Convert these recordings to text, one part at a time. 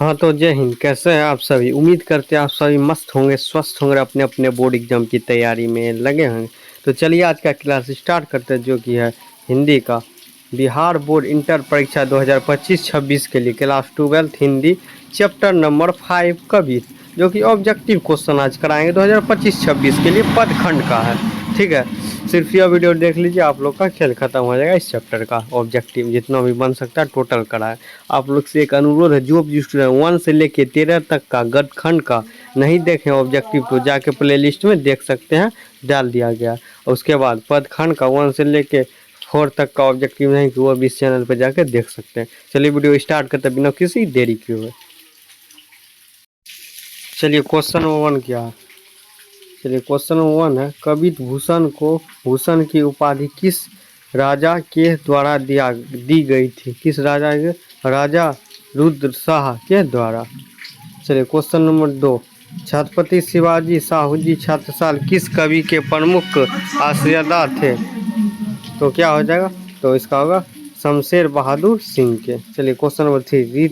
हाँ तो जय हिंद। कैसे हैं आप सभी? उम्मीद करते हैं आप सभी मस्त होंगे, स्वस्थ होंगे, अपने अपने बोर्ड एग्जाम की तैयारी में लगे होंगे। तो चलिए आज का क्लास स्टार्ट करते हैं, जो कि है हिंदी का बिहार बोर्ड इंटर परीक्षा 2025-26 के लिए क्लास 12 हिंदी चैप्टर नंबर 5 कवित, जो कि ऑब्जेक्टिव क्वेश्चन आज कराएंगे 2025-26 के लिए पदखंड का है। ठीक है, सिर्फ यह वीडियो देख लीजिए, आप लोग का खेल खत्म हो जाएगा। इस चैप्टर का ऑब्जेक्टिव जितना भी बन सकता है टोटल कराए। आप लोग से एक अनुरोध है, जो भी स्टूडेंट 1 से लेके 13 तक का गदखंड का नहीं देखें ऑब्जेक्टिव, तो जाके प्ले लिस्ट में देख सकते हैं, डाल दिया गया। और उसके बाद पदखंड का 1 से लेके 4 तक का ऑब्जेक्टिव नहीं कि वो भी इस चैनल पर जाके देख सकते हैं। चलिए वीडियो स्टार्ट करते बिना किसी देरी किए हुए। चलिए क्वेश्चन नंबर 1 क्या है? चलिए क्वेश्चन नंबर 1 है, कवित भूषण को भूषण की उपाधि किस राजा के द्वारा दी गई थी? किस राजा के? राजा रुद्र शाह के द्वारा। चलिए क्वेश्चन नंबर 2, छत्रपति शिवाजी शाहूजी छत्रसाल किस कवि के प्रमुख आश्रयदाता थे? तो क्या हो जाएगा? तो इसका होगा शमशेर बहादुर सिंह के। चलिए क्वेश्चन नंबर 3,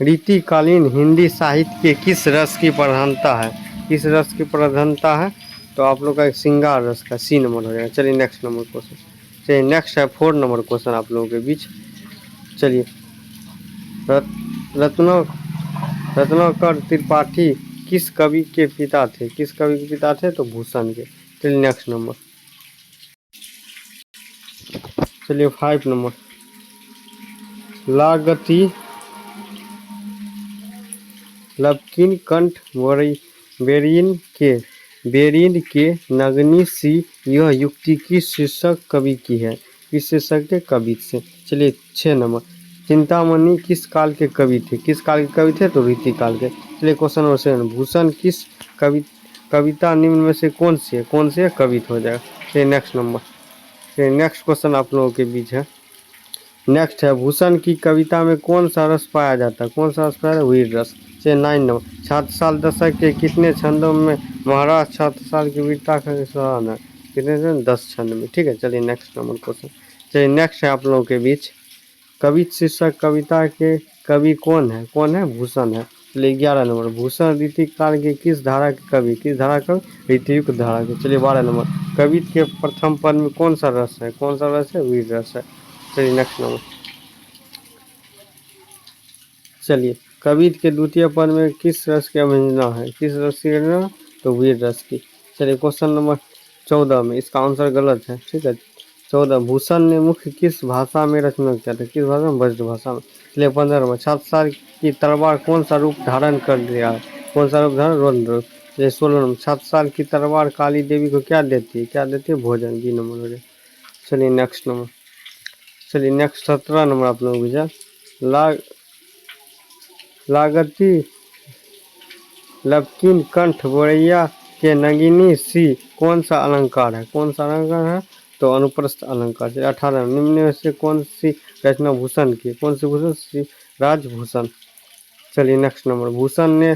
रीतिकालीन हिंदी साहित्य के किस रस की प्रधानता है? किस रस की प्रधानता है? तो आप लोग का एक श्रृंगार रस का, सी नंबर हो जाएगा। चलिए नेक्स्ट नंबर क्वेश्चन। चलिए नेक्स्ट है 4 नंबर क्वेश्चन आप लोगों के बीच। चलिए रत्नो रत्नाकर त्रिपाठी किस कवि के पिता थे? किस कवि के पिता थे? तो भूषण के। चलिए नेक्स्ट नंबर। चलिए 5 नंबर, लागती लबकिन कंठ बेरिन के नगनी सी यह युक्ति किस शीर्षक कवि की है? किस शीर्षक के कवि से? चलिए 6 नंबर, चिंतामणि किस काल के कवि थे? किस काल के कवि थे? तो रीति काल के। चलिए क्वेश्चन नंबर 7, भूषण किस कविता निम्न में से कौन सी है? कौन से कवित हो जाएगा? चलिए नेक्स्ट नंबर। चलिए नेक्स्ट क्वेश्चन आप लोगों के बीच है। नेक्स्ट है, भूषण की कविता में कौन सा रस पाया जाता है? कौन सा रस पाया जाता है? वीर रस। चलिए 9 नंबर, छात्रसाल दशक के कितने छंदों में महाराज छात्रसाल की वीरता का सराहना है? कितने छंद? 10 छंद में। ठीक है, चलिए नेक्स्ट नंबर क्वेश्चन। चलिए नेक्स्ट है आप लोगों के बीच, कवित शीर्षक कविता के कवि कौन है? कौन है? भूषण है। चलिए 11 नंबर, भूषण रीतिक काल के किस धारा के कवि? किस धारा का? रीतियुक्त धारा के। चलिए 12 नंबर, कवित के प्रथम पद में कौन सा रस है? कौन सा रस है? वीर रस है। चलिए नेक्स्ट नंबर। चलिए कवित के द्वितीय पद में किस रस की अभिव्यंजना है? किस रस की अभिव्यंजना? तो वीर रस की। चलिए क्वेश्चन नंबर 14 में इसका आंसर गलत है। ठीक है, 14, भूषण ने मुख्य किस भाषा में रचना किया था? किस भाषा में? ब्रज भाषा में। चलिए 15 नंबर, छात्रसाल की तलवार कौन सा रूप धारण कर लिया है? कौन सा रूप धारण? रौद्र रूप। चलिए 16 नंबर, छात्रसाल की तलवार काली देवी को क्या देती है? क्या देती है? भोजन। बी नंबर हो जाए। चलिए नेक्स्ट नंबर। चलिए नेक्स्ट 17 नंबर आप लोग भेजा, लागती लबकिन कंठ बोरैया के नगिनी सी कौन सा अलंकार है? कौन सा अलंकार है? तो अनुप्रस्थ अलंकार। 18, निम्न में से कौन सी रचना भूषण की? कौन सी भूषण? श्री राजभूषण। चलिए नेक्स्ट नंबर, भूषण ने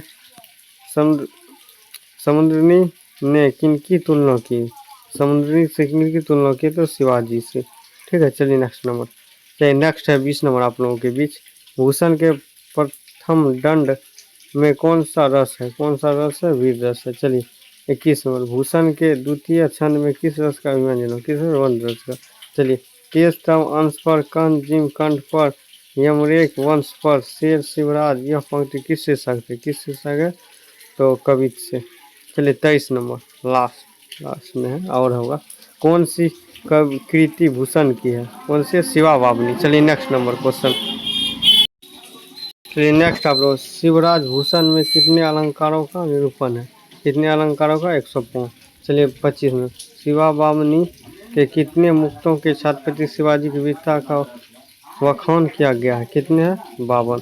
समुद्रनी ने किनकी तुलना की? समुद्रनी से किनकी तुलना की? तो शिवाजी से। ठीक है, चलिए नेक्स्ट नंबर। चलिए नेक्स्ट है 20 नंबर आप लोगों के बीच, भूषण के प्रथम दंड में कौन सा रस है? कौन सा रस है? वीर रस है। चलिए 21 नंबर, भूषण के द्वितीय छंद में किस रस का अभिव्यंजन हो? किस वन रस का? चलिए, तेज तम अंश पर कंठ जिम कंठ पर यमरेख वंश पर शेर शिवराज, यह पंक्ति किस शीर्षक है? किस शीर्षक है? तो कवित से। चलिए 23 नंबर लास्ट में है और होगा, कौन सी कृति भूषण की है? कौन सी? शिवा बावनी। चलिए नेक्स्ट नंबर क्वेश्चन। चलिए नेक्स्ट आप लोग, शिवराज भूषण में कितने अलंकारों का निरूपण है? कितने अलंकारों का? 105। चलिए 25 में, शिवा बामनी के कितने मुक्तों के छत्रपति शिवाजी की वीरता का वखान किया गया है? कितने हैं? 52।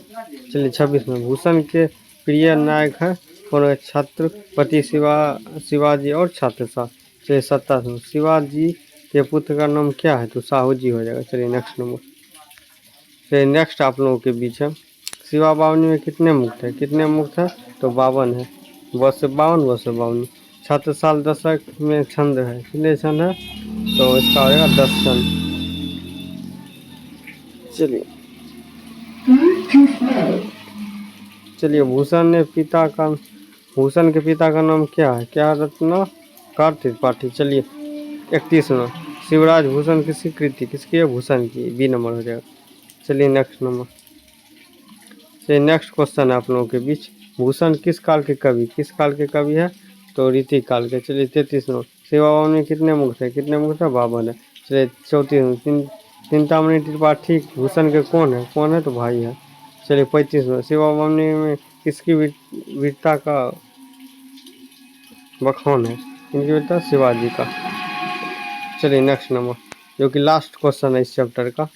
चलिए 26 में, भूषण के प्रिय नायक है कौन है? छत्रपति शिवाजी और छत्रसाल। चलिए 27 में, शिवाजी के पुत्र का नाम क्या है? तो साहू जी हो जाएगा। चलिए नेक्स्ट नंबर। चलिए नेक्स्ट आप लोगों के बीच है, शिवा बावनी में कितने मुक्त है? कितने मुक्त है? तो 52 है। बस से 52, बस से 52। छत्रसाल दशक में छंद है, कितने छंद है? तो इसका हो जाएगा 10 छंद। चलिए चलिए भूषण के पिता का नाम क्या है? क्या रत्ना कार त्रिपाठी। चलिए 31वां, शिवराज भूषण किसकी कृति, किसकी है? भूषण की, बी नंबर हो जाएगा। चलिए नेक्स्ट नंबर, चलिए नेक्स्ट क्वेश्चन है आप लोगों के बीच, भूषण किस काल के कवि, किस काल के कवि है? तो ऋतिक काल के। चलिए 33वां, शिव बाबा में कितने मुख थे? कितने मुख थे? 52 है। चलिए 34वां, चिंतामणि त्रिपाठी भूषण के कौन है? कौन है? तो भाई है। चलिए 35वां, शिव बाबा में किसकी वीरता का बखान है? इनकी वीरता? शिवाजी का। चलिए नेक्स्ट नंबर, जो कि लास्ट क्वेश्चन है इस चैप्टर का।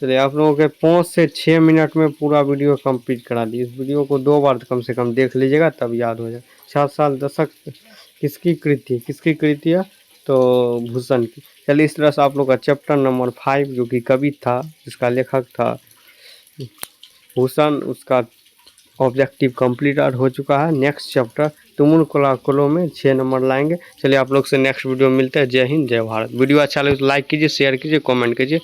चलिए आप लोगों के 5 से 6 मिनट में पूरा वीडियो कंप्लीट करा दी। इस वीडियो को 2 बार कम से कम देख लीजिएगा, तब याद हो जाए। 7 साल दशक किसकी कृति, किसकी कृति है? तो भूषण की। चलिए इस तरह से आप लोग का चैप्टर नंबर 5 जो कि कवि था, जिसका लेखक था भूषण, उसका ऑब्जेक्टिव कंप्लीट हो चुका है। नेक्स्ट चैप्टर तुमुल कोलाकुलो में 6 नंबर लाएंगे। चलिए आप लोग से नेक्स्ट वीडियो मिलते हैं। जय हिंद, जय भारत। वीडियो अच्छा लगे तो लाइक कीजिए, शेयर कीजिए, कमेंट कीजिए।